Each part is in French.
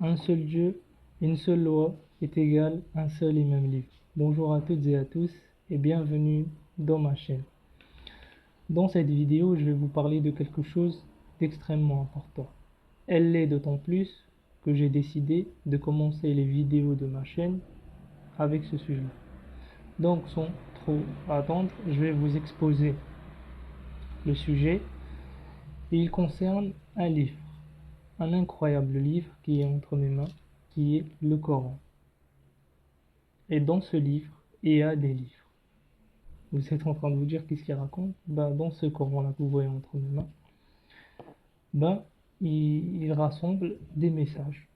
un seul Dieu, une seule loi est égale un seul et même livre. Bonjour à toutes et à tous et bienvenue dans ma chaîne. Dans cette vidéo, je vais vous parler de quelque chose d'extrêmement important. Elle l'est d'autant plus que j'ai décidé de commencer les vidéos de ma chaîne avec ce sujet. Donc sans trop attendre, je vais vous exposer le sujet. Et il concerne un livre, un incroyable livre qui est entre mes mains, qui est le Coran. Et dans ce livre, il y a des livres. Vous êtes en train de vous dire qu'est-ce qu'il raconte? Dans ce Coran-là que vous voyez entre mes mains, il rassemble des messages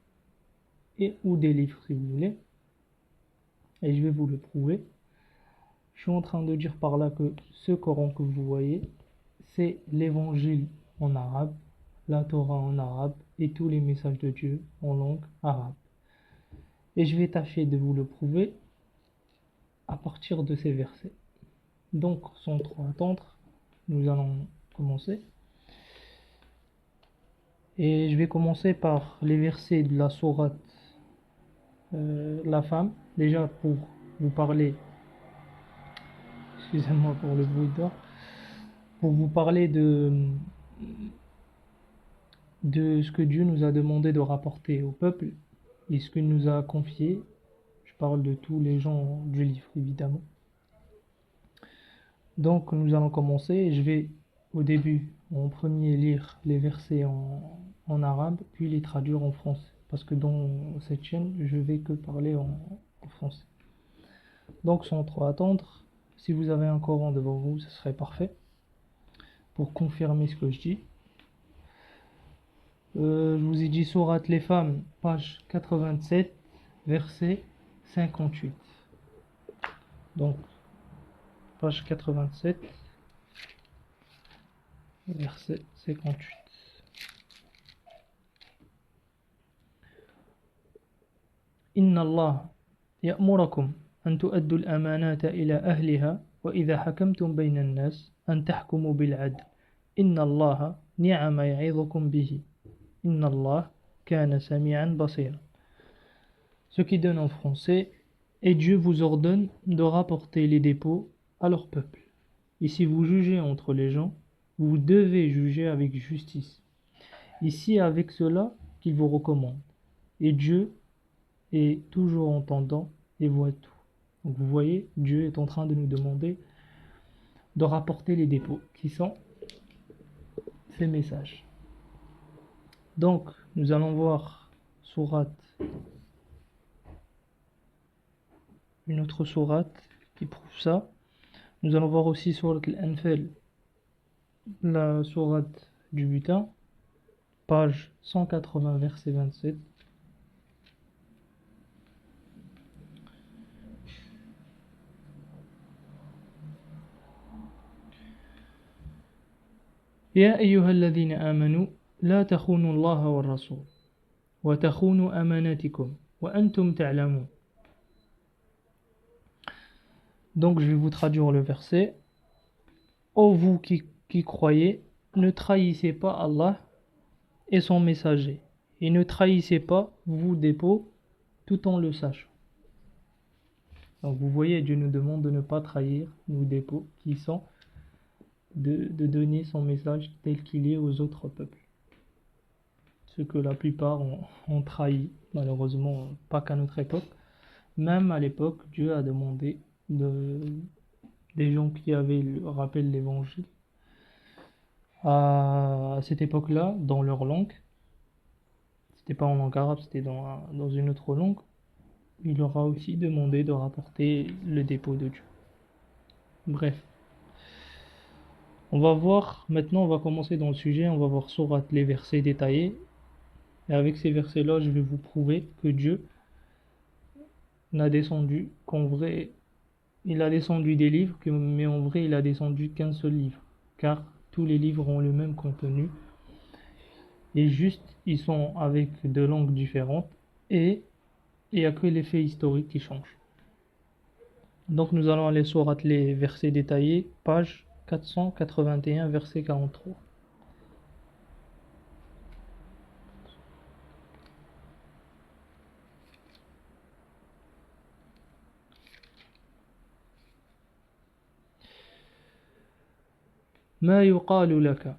ou des livres si vous voulez. Et je vais vous le prouver. Je suis en train de dire par là que ce Coran que vous voyez, c'est l'évangile en arabe, la Torah en arabe et tous les messages de Dieu en langue arabe. Et je vais tâcher de vous le prouver à partir de ces versets. Donc, sans trop attendre, nous allons commencer. Et je vais commencer par les versets de la sourate La Femme. Déjà pour vous parler, excusez-moi pour le bruit d'or, pour vous parler de ce que Dieu nous a demandé de rapporter au peuple et ce qu'il nous a confié. Je parle de tous les gens du livre, évidemment. Donc, nous allons commencer. Je vais, au début, en premier, lire les versets en arabe, puis les traduire en français. Parce que dans cette chaîne, je vais que parler en français. Donc, sans trop attendre, si vous avez un Coran devant vous, ce serait parfait. Pour confirmer ce que je dis. Je vous ai dit sourate les femmes, page 87, verset 58. Donc, page 87, verset 58. Inna Allah ya'murakum an tu'addu al-amanata ila ahliha wa idha hakamtum bayna an-nas an tahkumu bil 'adl. Inna Allah ni'ma ya'idhukum bihi. Inna Allah kana sami'an basira. Ce qui donne en français, et Dieu vous ordonne de rapporter les dépôts à leur peuple. Et si vous jugez entre les gens, vous devez juger avec justice. Ici avec cela qu'il vous recommande. Et Dieu est toujours entendant et voit tout. Donc vous voyez, Dieu est en train de nous demander de rapporter les dépôts, qui sont ces messages. Donc, nous allons voir une autre sourate qui prouve ça. Nous allons voir aussi sourate Al-Anfal, la sourate du butin, page 180, verset 27. يا أيها الذين آمنوا لا تخونوا الله والرسول وتخونوا أماناتكم وأنتم تعلمون. Donc je vais vous traduire le verset. Ô vous qui croyez, ne trahissez pas Allah et son messager, et ne trahissez pas vos dépôts tout en le sachant. Donc vous voyez, Dieu nous demande de ne pas trahir nos dépôts qui sont de donner son message tel qu'il est aux autres peuples. Ce que la plupart ont trahi, malheureusement, pas qu'à notre époque. Même à l'époque, Dieu a demandé des gens qui avaient le rappel l'évangile à cette époque-là, dans leur langue. C'était pas en langue arabe, c'était dans une autre langue. Il leur a aussi demandé de rapporter le dépôt de Dieu. Bref. On va voir, maintenant on va commencer dans le sujet, on va voir sourate les versets détaillés. Et avec ces versets-là, je vais vous prouver que Dieu n'a descendu qu'en vrai, il a descendu des livres, mais en vrai il a descendu qu'un seul livre. Car tous les livres ont le même contenu. Et juste, ils sont avec deux langues différentes. Et il n'y a que les faits historiques qui changent. Donc nous allons aller sourate les versets détaillés, page 481, verset 43. ما يقال لك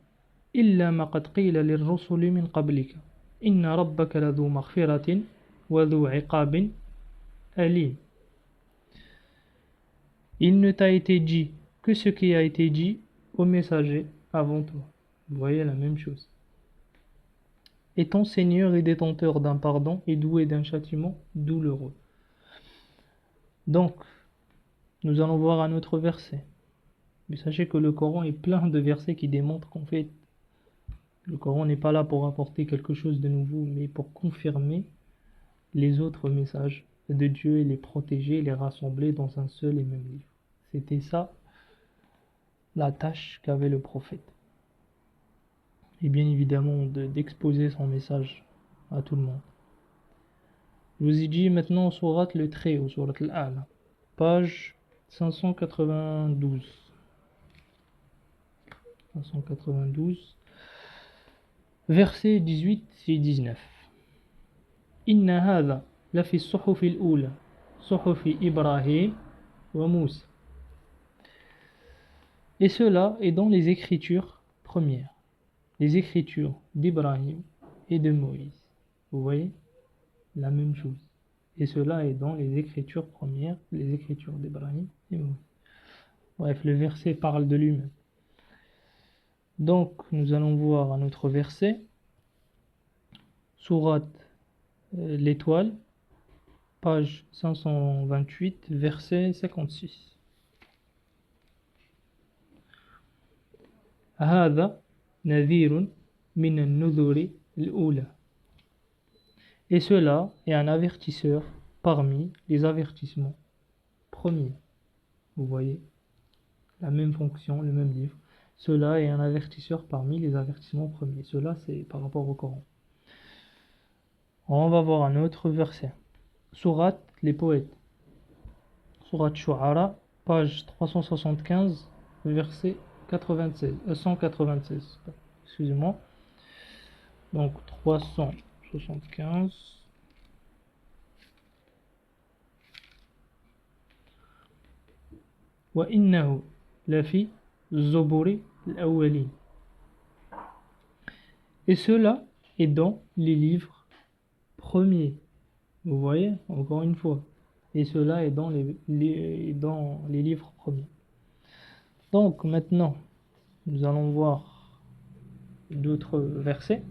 إلا ما قد قيل للرسل من قبلك إن ربك لذو مغفرة وذو عقاب أليم. Il ne t'a été dit que ce qui a été dit aux messagers avant toi. Vous voyez la même chose. Et ton Seigneur est détenteur d'un pardon et doué d'un châtiment douloureux. Donc, nous allons voir un autre verset. Mais sachez que le Coran est plein de versets qui démontrent qu'en fait, le Coran n'est pas là pour apporter quelque chose de nouveau, mais pour confirmer les autres messages de Dieu et les protéger, les rassembler dans un seul et même livre. C'était ça la tâche qu'avait le prophète. Et bien évidemment d'exposer son message à tout le monde. Je vous ai dit maintenant sourate le trait, ou sourate al-A'la, page 592. 592, versets 18 et 19. Inna hadha la fi as-suhuf al-ula, suhuf Ibrahim wa Musa. Et cela est dans les écritures premières, les écritures d'Ibrahim et de Moïse. Vous voyez la même chose. Et cela est dans les écritures premières, les écritures d'Ibrahim et Moïse. Bref, le verset parle de lui-même. Donc, nous allons voir un autre verset. Sourate l'étoile, page 528, verset 56. هذا نذير من النذور الأولى. Et cela est un avertisseur parmi les avertissements premiers. Vous voyez la même fonction, le même livre. Cela est un avertisseur parmi les avertissements premiers. Cela, c'est par rapport au Coran. On va voir un autre verset. Sourate les poètes. Sourate Shu'ara, page 375, verset 196. Excusez-moi. Donc 375. Wa innahu lafi zuburi al-awwalin. Et cela est dans les livres premiers. Vous voyez, encore une fois. Et cela est dans les livres premiers. Donc maintenant, nous allons voir d'autres versets.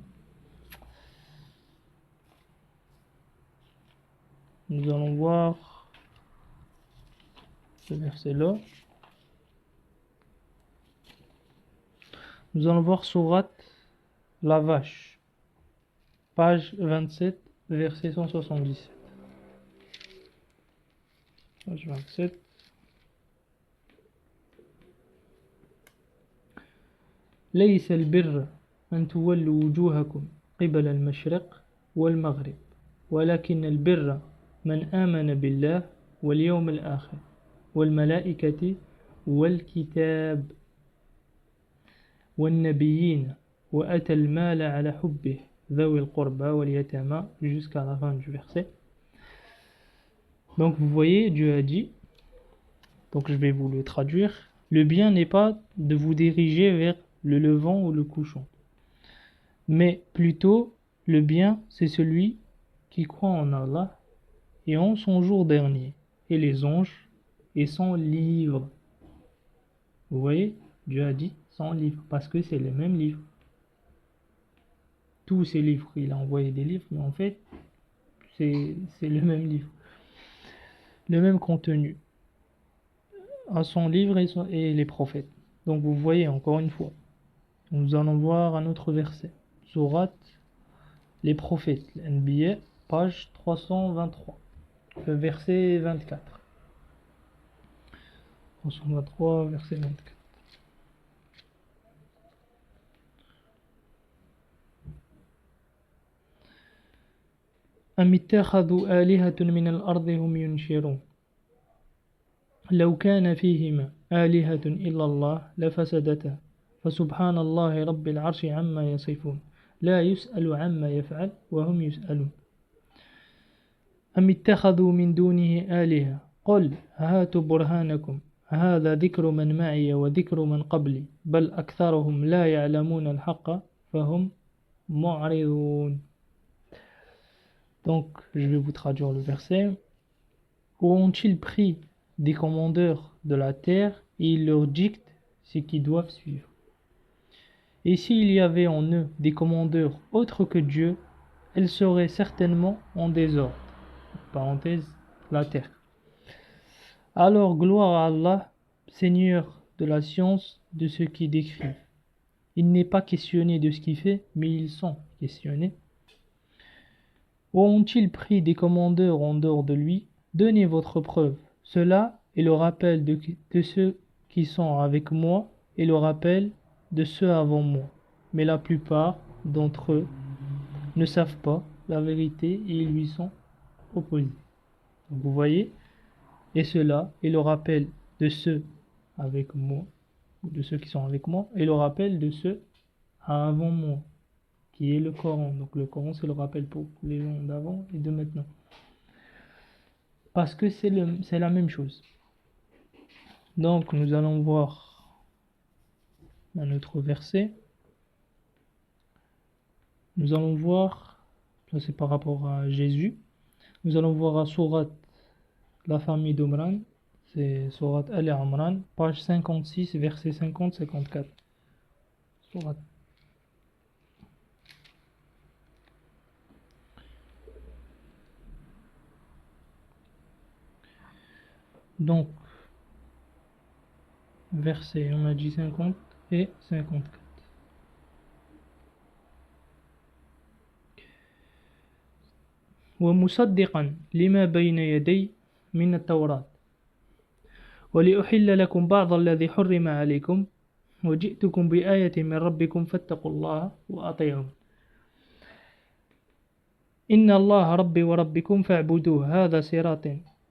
Nous allons voir ce verset-là. Nous allons voir sourate la vache, page 27, verset 177. Page 27. ليس البر أن تولوا وجوهكم قبل المشرق والمغرب ولكن البر من آمن بالله واليوم الآخر والملائكة والكتاب والنبيين وأتى المال على حبه ذوي القربى واليتامى jusqu'à la fin du verset. Donc vous voyez, Dieu a dit, donc je vais vous le traduire, le bien n'est pas de vous diriger vers le levant ou le couchant, mais plutôt le bien c'est celui qui croit en Allah et en son jour dernier, et les anges et son livre. Vous voyez, Dieu a dit son livre, parce que c'est le même livre. Tous ces livres, il a envoyé des livres, mais en fait, c'est le même livre. Le même contenu. À son livre et les prophètes. Donc vous voyez, encore une fois, nous allons voir un autre verset. Sourate les prophètes, l'Anbiya, page 323. Le verset 24. 323, verset 24. أم اتخذوا آلهة من الأرض هم ينشرون لو كان فيهما آلهة إلا الله لفسدتا فسبحان الله رب العرش عما يصفون لا يسأل عما يفعل وهم يسألون أم اتخذوا من دونه آلهة قل هاتوا برهانكم هذا ذكر من معي وذكر من قبلي بل أكثرهم لا يعلمون الحق فهم معرضون. Donc, je vais vous traduire le verset. Où ont-ils pris des commandeurs de la terre et ils leur dictent ce qu'ils doivent suivre. Et s'il y avait en eux des commandeurs autres que Dieu, elles seraient certainement en désordre. Parenthèse, la terre. Alors gloire à Allah, Seigneur de la science de ceux qui décrivent. Il n'est pas questionné de ce qu'il fait, mais ils sont questionnés. Où ont-ils pris des commandeurs en dehors de lui? Donnez votre preuve. Cela est le rappel de ceux qui sont avec moi et le rappel de ceux avant moi. Mais la plupart d'entre eux ne savent pas la vérité et ils lui sont opposés. Donc vous voyez, et cela est le rappel de ceux avec moi, de ceux qui sont avec moi, et le rappel de ceux avant moi, qui est le Coran. Donc le Coran, c'est le rappel pour les gens d'avant et de maintenant. Parce que c'est la même chose. Donc nous allons voir un autre verset. Nous allons voir, ça c'est par rapport à Jésus. Nous allons voir à Sourate la famille d'Omran, c'est Sourate Ali Imran, page 56, verset 50-54. Sourate. Donc, verset, on a dit 50 et 54. ومصدقا لما بين يدي من التوراة ولأحل لكم بعض الذي حرم عليكم وجئتكم بآية من ربكم فاتقوا الله وأطيعون إن الله ربي وربكم فاعبدوه هذا صراط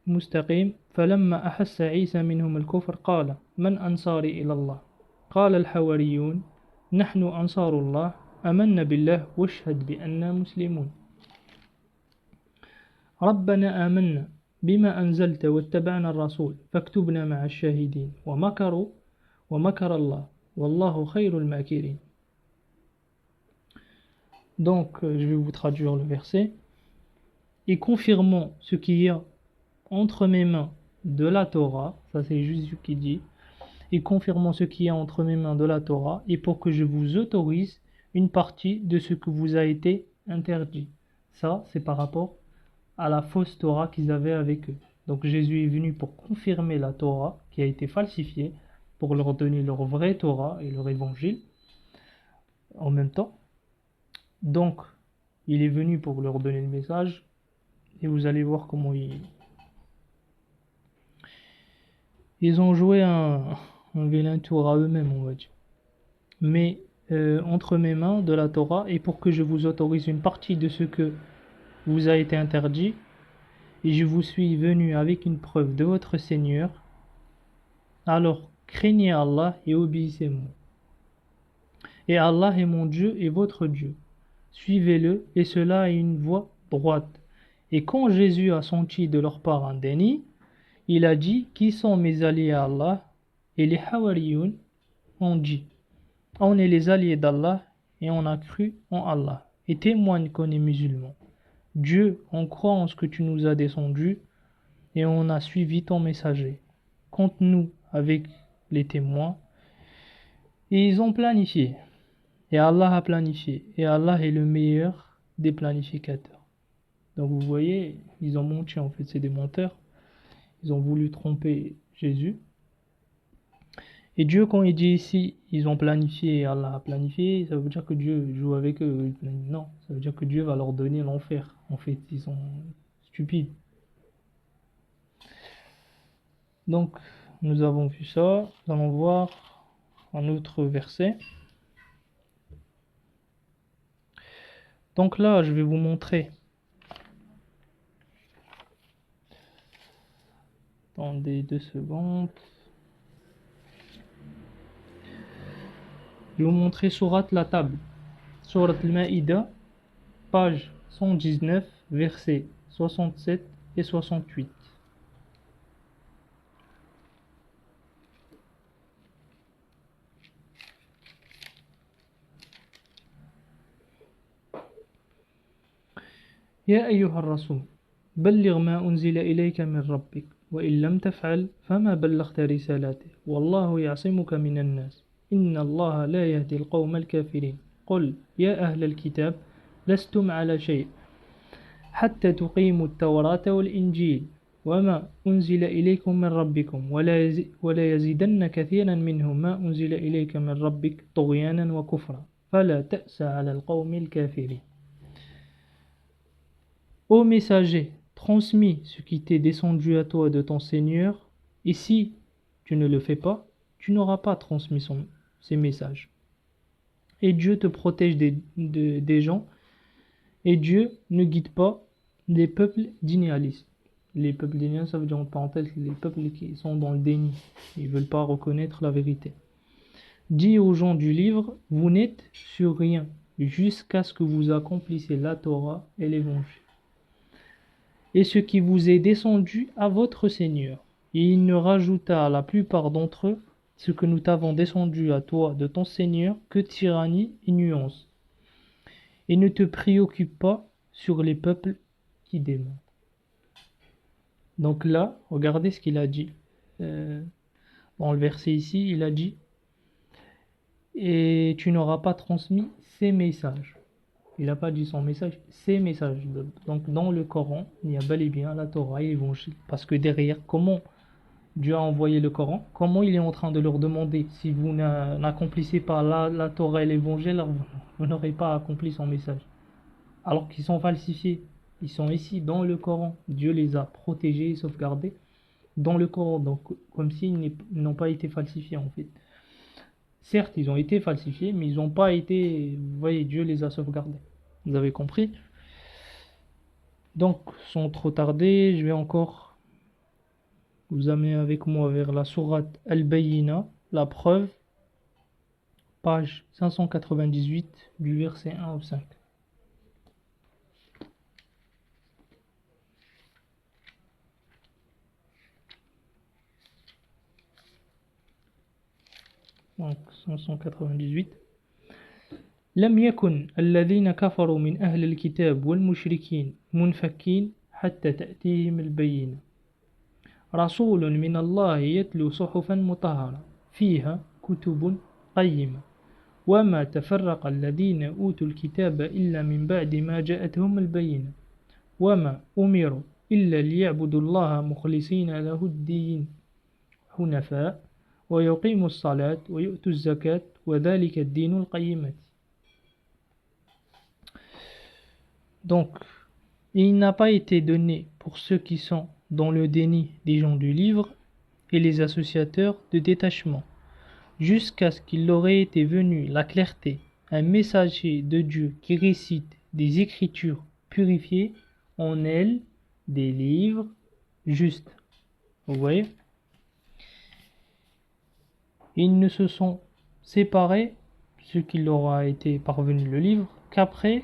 مستقيم فلما أحس عيسى منهم الكفر قال من أنصاري إلى الله قال الحواريون نحن أنصار الله آمنا بالله واشهد بأننا مسلمون ربنا آمنا بما أنزلت واتبعنا الرسول فاكتبنا مع الشاهدين ومكروا ومكر الله والله خير الماكرين. Donc je vais vous traduire le verset. Et confirmons ce qu'il y a entre mes mains de la Torah, ça c'est Jésus qui dit, et confirmons ce qu'il y a entre mes mains de la Torah, et pour que je vous autorise une partie de ce que vous a été interdit. Ça c'est par rapport à la fausse Torah qu'ils avaient avec eux. Donc Jésus est venu pour confirmer la Torah qui a été falsifiée, pour leur donner leur vraie Torah et leur évangile en même temps. Donc il est venu pour leur donner le message, et vous allez voir comment ils ont joué un vilain tour à eux-mêmes, on va dire. Mais entre mes mains de la Torah, et pour que je vous autorise une partie de ce que vous a été interdit, et je vous suis venu avec une preuve de votre Seigneur, alors craignez Allah et obéissez-moi. Et Allah est mon Dieu et votre Dieu. Suivez-le, et cela est une voie droite. Et quand Jésus a senti de leur part un déni, il a dit, qui sont mes alliés à Allah? Et les Hawariyoun ont dit, on est les alliés d'Allah et on a cru en Allah, et témoigne qu'on est musulman. Dieu, on croit en ce que tu nous as descendu, et on a suivi ton messager. Compte-nous avec les témoins. Et ils ont planifié, et Allah a planifié, et Allah est le meilleur des planificateurs. Donc vous voyez, ils ont menti, en fait, c'est des menteurs. Ils ont voulu tromper Jésus. Et Dieu, quand il dit ici, ils ont planifié et Allah a planifié, ça veut dire que Dieu joue avec eux. Non, ça veut dire que Dieu va leur donner l'enfer. En fait, ils sont stupides. Donc, nous avons vu ça. Nous allons voir un autre verset. Donc là, je vais vous montrer. Attendez 2 secondes. Je vais vous montrer Sourate la table. Sourate al-Ma'ida, page 119, versets 67 et 68. يا أيها الرسول بلغ ما أنزل إليك من ربك وإن لم تفعل فما بلغت رسالته والله يعصمك من الناس إن الله لا يهدي القوم الكافرين قل يا أهل الكتاب لستم على شيء حتى تقيموا التوراة والإنجيل وما أنزل إليكم من ربكم ولا يزيدن كثيرا منهم ما أنزل إليك من ربك طغيانا وكفرا فلا تأس على القوم الكافرين. Ô messager, transmis ce qui t'est descendu à toi de ton Seigneur, et si tu ne le fais pas, tu n'auras pas transmis ses messages. Et Dieu te protège des gens, et Dieu ne guide pas les peuples d'idéalistes. Les peuples d'idéalistes, ça veut dire en parenthèse les peuples qui sont dans le déni, ils ne veulent pas reconnaître la vérité. Dis aux gens du livre, vous n'êtes sur rien, jusqu'à ce que vous accomplissiez la Torah et l'Évangile. Et ce qui vous est descendu à votre Seigneur. Et il ne rajouta à la plupart d'entre eux ce que nous t'avons descendu à toi de ton Seigneur que tyrannie et nuance. Et ne te préoccupe pas sur les peuples qui démentent. Donc là, regardez ce qu'il a dit. Dans le verset ici, il a dit « Et tu n'auras pas transmis ces messages ». Il n'a pas dit son message, ses messages. Donc dans le Coran, il y a bel et bien la Torah et l'Évangile. Parce que derrière, comment Dieu a envoyé le Coran, comment il est en train de leur demander, si vous n'accomplissez pas la Torah et l'Évangile, vous n'aurez pas accompli son message. Alors qu'ils sont falsifiés. Ils sont ici dans le Coran. Dieu les a protégés et sauvegardés dans le Coran. Donc comme s'ils n'ont pas été falsifiés en fait. Certes, ils ont été falsifiés, mais ils n'ont pas été... Vous voyez, Dieu les a sauvegardés. Vous avez compris? Donc, sans trop tarder, je vais encore vous amener avec moi vers la sourate Al-Bayyina, la preuve, page 598, du verset 1 au 5. Donc 598. لم يكن الذين كفروا من أهل الكتاب والمشركين منفكين حتى تأتيهم البينة رسول من الله يتلو صحفا مطهرة فيها كتب قيمة وما تفرق الذين أوتوا الكتاب إلا من بعد ما جاءتهم البينة وما أمروا إلا ليعبدوا الله مخلصين له الدين حنفاء ويقيموا الصلاة ويؤتوا الزكاة وذلك الدين القيمة. Donc, il n'a pas été donné pour ceux qui sont dans le déni des gens du livre et les associateurs de détachement, jusqu'à ce qu'il leur ait été venu la clarté, un messager de Dieu qui récite des écritures purifiées, en elles des livres justes. Vous voyez? Ils ne se sont séparés, ce qui leur a été parvenu le livre, qu'après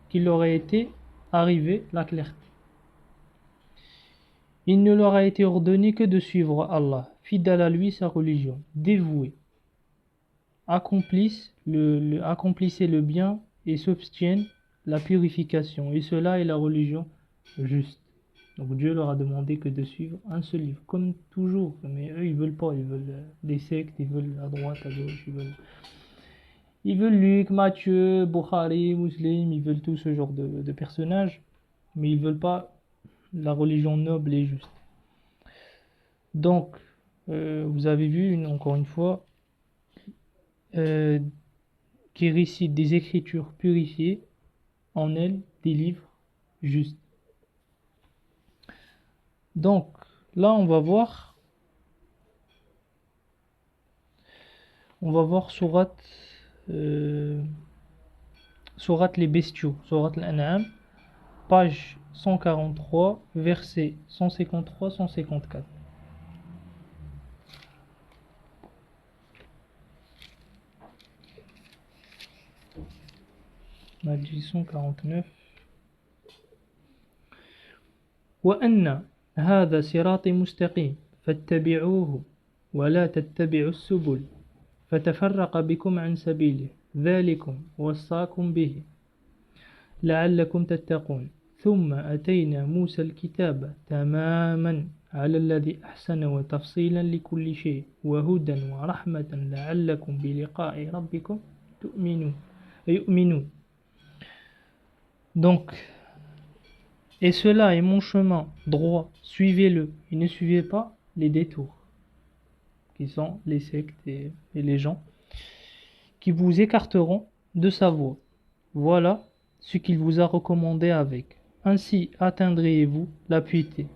qu'il leur ait été arrivé la clarté. Il ne leur a été ordonné que de suivre Allah, fidèle à lui sa religion, dévoués, accomplissez le bien et s'obtiennent la purification, et cela est la religion juste. Donc Dieu leur a demandé que de suivre un seul livre, comme toujours, mais eux ils veulent pas, ils veulent des sectes, ils veulent à droite, à gauche, ils veulent Luc, Matthieu, Bukhari, Muslim, ils veulent tout ce genre de personnages, mais ils veulent pas la religion noble et juste. Donc, vous avez vu, encore une fois, qui récite des écritures purifiées, en elles des livres justes. Donc, là, on va voir sourate les bestiaux, sourate l'An'am, page 143, versets 153-154. On a dit 149. وأن هذا صراطي مستقيم فاتبعوه ولا تتبعوا السبل فتفرق بكم عن سبيله ذلكم وصاكم به لعلكم تتقون ثم أتينا موسى الكتاب تماما على الذي أحسن وتفصيلا لكل شيء وهدى ورحمة لعلكم بلقاء ربكم يؤمنون. Donc, et cela est mon chemin droit, suivez-le et ne suivez pas les détours, qui sont les sectes et les gens qui vous écarteront de sa voie. Voilà ce qu'il vous a recommandé avec. Ainsi atteindriez-vous la piété.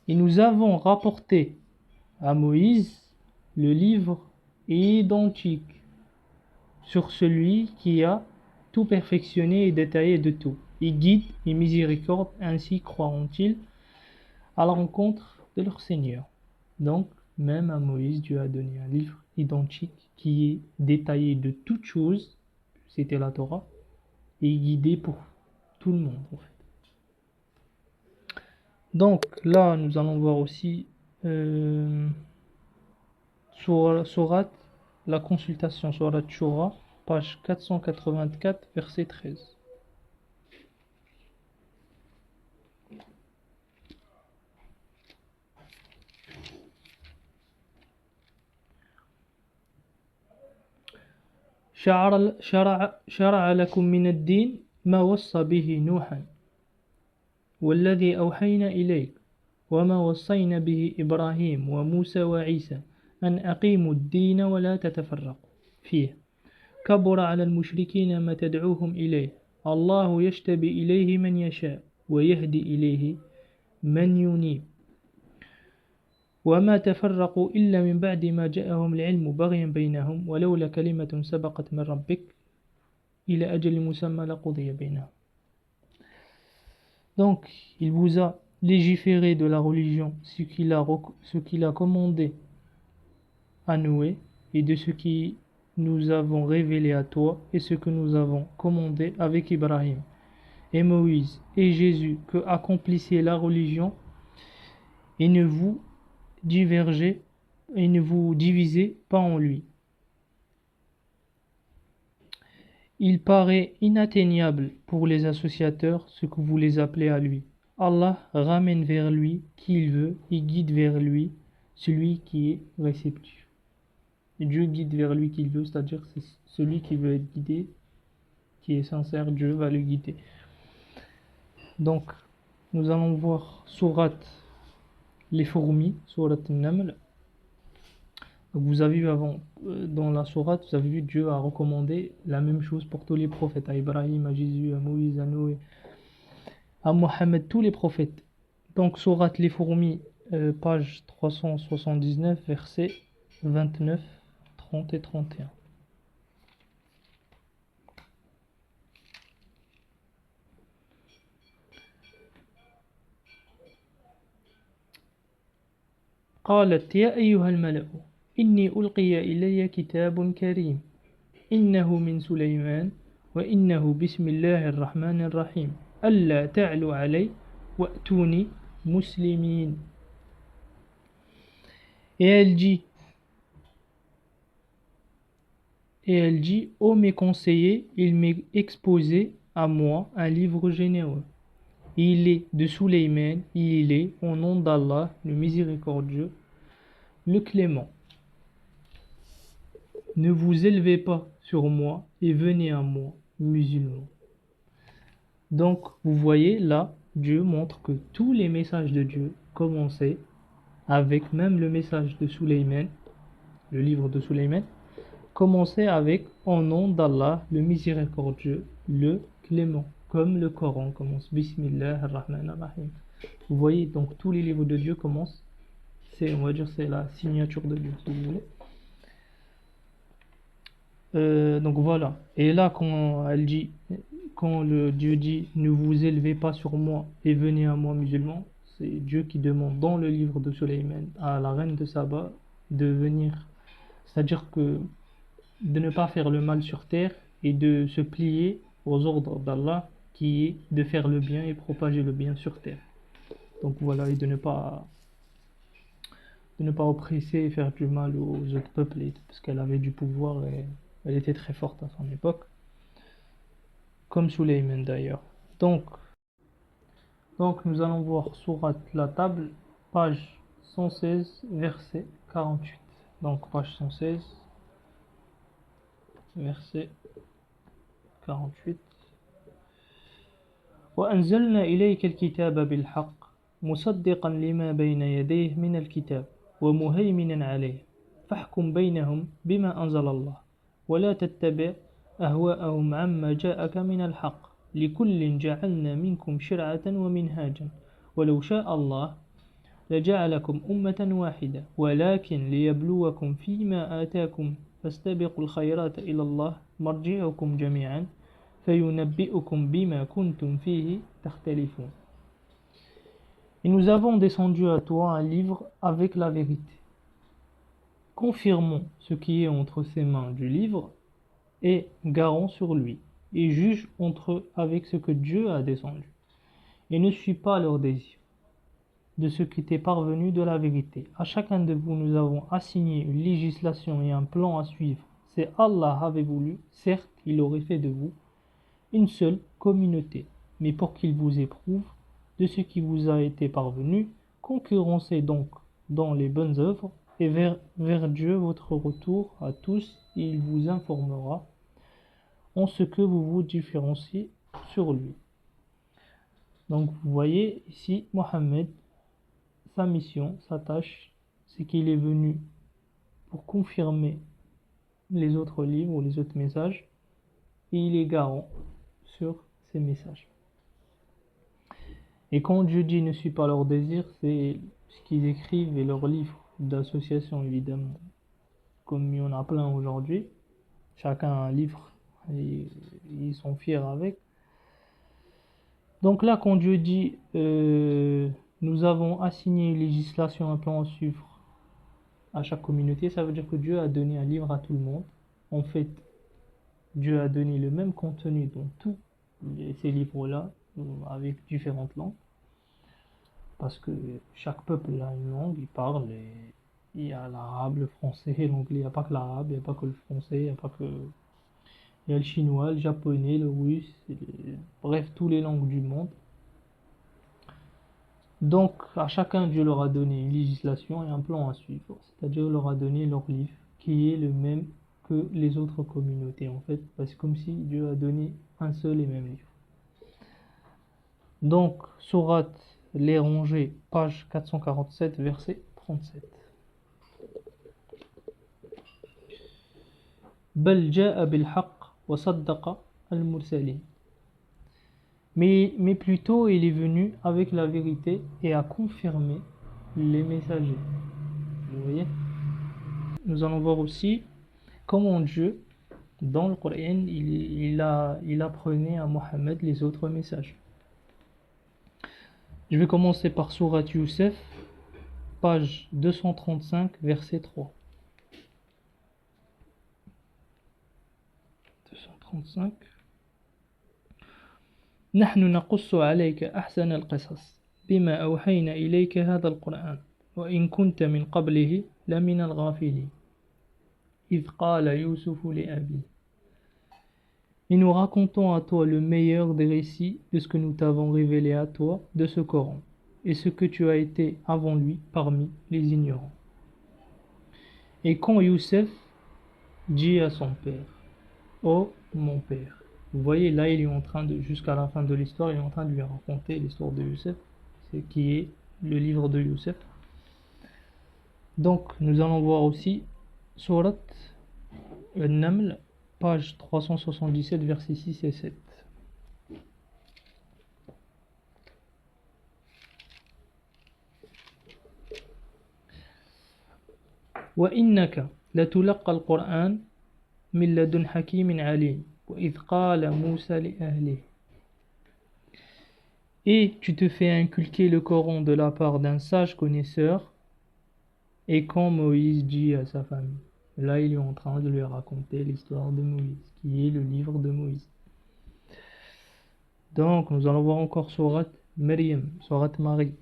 Et nous avons rapporté à Moïse le livre identique sur celui qui a tout perfectionné et détaillé de tout. Et guide et miséricorde, ainsi croiront-ils à la rencontre de leur Seigneur. Donc, même à Moïse, Dieu a donné un livre identique qui est détaillé de toutes choses, c'était la Torah, et guidé pour tout le monde en fait. Donc là, nous allons voir aussi Sourate, la consultation, Sourate Shura, page 484, verset 13. شرع لكم من الدين ما وصى به نوحا والذي أوحينا إليك وما وصينا به إبراهيم وموسى وعيسى أن أقيموا الدين ولا تتفرقوا فيه كبر على المشركين ما تدعوهم إليه الله يجتبي إليه من يشاء ويهدي إليه من ينيب وما تفرقوا إلا من بعد ما جاءهم العلم بغيا بينهم ولولا كلمة سبقت من ربك إلى أجل مسمى لقضي بينهم. Donc, il vous a légiféré de la religion ce qu'il a commandé à Noé et de ce que nous avons révélé à toi et ce que nous avons commandé avec Ibrahim et Moïse et Jésus que accomplissez la religion et ne vous divergez et ne vous divisez pas en lui. Il paraît inatteignable pour les associateurs ce que vous les appelez à lui. Allah ramène vers lui qui il veut et guide vers lui celui qui est réceptif. Et Dieu guide vers lui qui il veut, c'est-à-dire c'est celui qui veut être guidé, qui est sincère, Dieu va le guider. Donc, nous allons voir sourate les fourmis, sourate Naml. Vous avez vu avant, dans la sourate, vous avez vu Dieu a recommandé la même chose pour tous les prophètes, à Ibrahim, à Jésus, à Moïse, à Noé, à Mohammed, tous les prophètes. Donc sourate les fourmis, page 379, versets 29, 30 et 31. قالت يا أيها الملأ إني ألقي إلي كتاب كريم إنه من سليمان وإنه بسم الله الرحمن الرحيم ألا تعلوا علي وأتوني مسلمين. Et elle dit, ô mes conseillers, il m'est exposé à moi un livre généreux. Il est de Sulayman, il est au nom d'Allah, le miséricordieux, le clément. Ne vous élevez pas sur moi et venez à moi, musulmans. Donc, vous voyez là, Dieu montre que tous les messages de Dieu commençaient avec même le message de Sulayman, le livre de Sulayman, commençait avec au nom d'Allah, le miséricordieux, le clément, comme le Coran commence, Bismillah ar-Rahman ar-Rahim. Vous voyez, donc tous les livres de Dieu commencent, on va dire c'est la signature de Dieu, si vous voulez. Donc voilà. Et là, quand le Dieu dit ne vous élevez pas sur moi et venez à moi musulmans, c'est Dieu qui demande dans le livre de Sulayman à la reine de Saba de venir, c'est-à-dire que de ne pas faire le mal sur terre et de se plier aux ordres d'Allah qui est de faire le bien et propager le bien sur terre. Donc voilà, et de ne pas oppresser et faire du mal aux autres peuples parce qu'elle avait du pouvoir et elle était très forte à son époque, comme Sulayman d'ailleurs. Donc, nous allons voir sourate la table, page 116, verset 48. Donc, page 116, verset 48. وأنزلنا إليك الكتاب بالحق مصدقا لما بين يديه من الكتاب ومهيمنا عليه فاحكم بينهم بما أنزل الله ولا تتبع أهواءهم عما جاءك من الحق لكل جعلنا منكم شرعة ومنهاجا ولو شاء الله لجعلكم أمة واحدة ولكن ليبلوكم فيما آتاكم فاستبقوا الخيرات إلى الله مرجعكم جميعا فينبئكم بما كنتم فيه تختلفون. Et nous avons descendu à toi un livre avec la vérité. Confirmons ce qui est entre ses mains du livre et garons sur lui et juge entre eux avec ce que Dieu a descendu. Et ne suis pas leur désir de ce qui t'est parvenu de la vérité. À chacun de vous, nous avons assigné une législation et un plan à suivre. Si Allah avait voulu, certes, il aurait fait de vous une seule communauté. Mais pour qu'il vous éprouve de ce qui vous a été parvenu, concurrencez donc dans les bonnes œuvres et vers Dieu votre retour à tous et il vous informera en ce que vous vous différenciez sur lui. Donc vous voyez ici Mohammed, sa mission, sa tâche, c'est qu'il est venu pour confirmer les autres livres ou les autres messages et il est garant sur ces messages. Et quand Dieu dit ne suis pas leur désir, c'est ce qu'ils écrivent et leurs livres d'association évidemment. Comme il y en a plein aujourd'hui, chacun a un livre et ils sont fiers avec. Donc là quand Dieu dit nous avons assigné une législation, un plan à suivre à chaque communauté, ça veut dire que Dieu a donné un livre à tout le monde. En fait, Dieu a donné le même contenu dans tous ces livres-là, avec différentes langues. Parce que chaque peuple a une langue, il parle, et il y a l'arabe, le français, l'anglais, il n'y a pas que l'arabe, il n'y a pas que le français, il n'y a pas que... Il y a le chinois, le japonais, le russe, bref, toutes les langues du monde. Donc, à chacun, Dieu leur a donné une législation et un plan à suivre. C'est-à-dire, il leur a donné leur livre, qui est le même que les autres communautés, en fait. C'est comme si Dieu a donné un seul et même livre. Donc, sourate Les Rongés, page 447, verset 37. بل جاء بالحق وصدق المرسلين. Mais plutôt il est venu avec la vérité et a confirmé les messagers. Vous voyez? Nous allons voir aussi comment Dieu, dans le Coran, il apprenait à Mohammed les autres messages. Je vais commencer par sourate Youssef, page 235, verset 3. 235. نحن نقص عليك أحسن القصص بما أوحينا إليك هذا القرآن وإن كنت من قبله لمن الغافلين إذ قال يوسف لأبيه. Et nous racontons à toi le meilleur des récits de ce que nous t'avons révélé à toi de ce Coran, et ce que tu as été avant lui parmi les ignorants. Et quand Youssef dit à son père, ô mon père, vous voyez là il est en train de, jusqu'à la fin de l'histoire, il est en train de lui raconter l'histoire de Youssef, ce qui est le livre de Youssef. Donc nous allons voir aussi sourate An-Naml, page 377, versets 6 et 7. وَإِنَّكَ لَتُلَقَّى الْقُرْآنَ مِنْ لَدُنْ حَكِيمٍ عَلِيمٍ وَإِذْ قَالَ مُوسَى لِأَهْلِهِ. Et tu te fais inculquer le Coran de la part d'un sage connaisseur, et quand Moïse dit à sa famille. Là, il est en train de lui raconter l'histoire de Moïse, qui est le livre de Moïse. Donc, nous allons voir encore sourate Maryam, sourate Marie,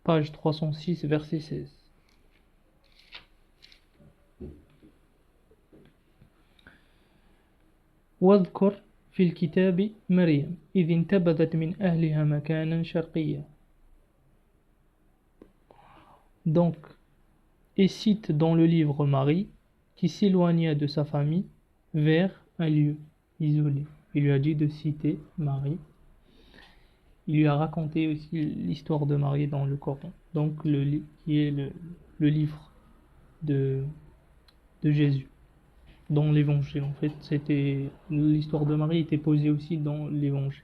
page 306, verset 16. واذكر في الكتاب مريم إذ انتبذت من أهلها مكانا شرقيا. Donc, et cite dans le livre Marie qui s'éloigna de sa famille vers un lieu isolé. Il lui a dit de citer Marie. Il lui a raconté aussi l'histoire de Marie dans le Coran, donc qui est le livre de Jésus, dans l'évangile. En fait, l'histoire de Marie était posée aussi dans l'évangile.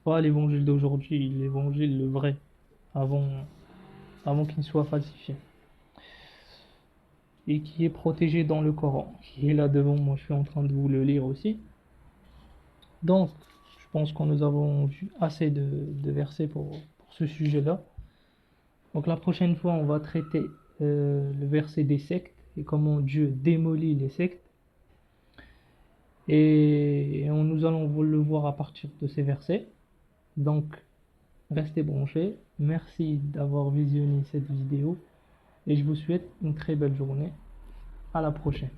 Pas l'évangile d'aujourd'hui, l'évangile le vrai, avant qu'il soit falsifié. Et qui est protégé dans le Coran, qui est là devant moi, je suis en train de vous le lire aussi. Donc, je pense que nous avons vu assez de versets pour ce sujet-là. Donc la prochaine fois, on va traiter le verset des sectes et comment Dieu démolit les sectes. Et nous allons le voir à partir de ces versets. Donc, restez branchés. Merci d'avoir visionné cette vidéo. Et je vous souhaite une très belle journée. À la prochaine.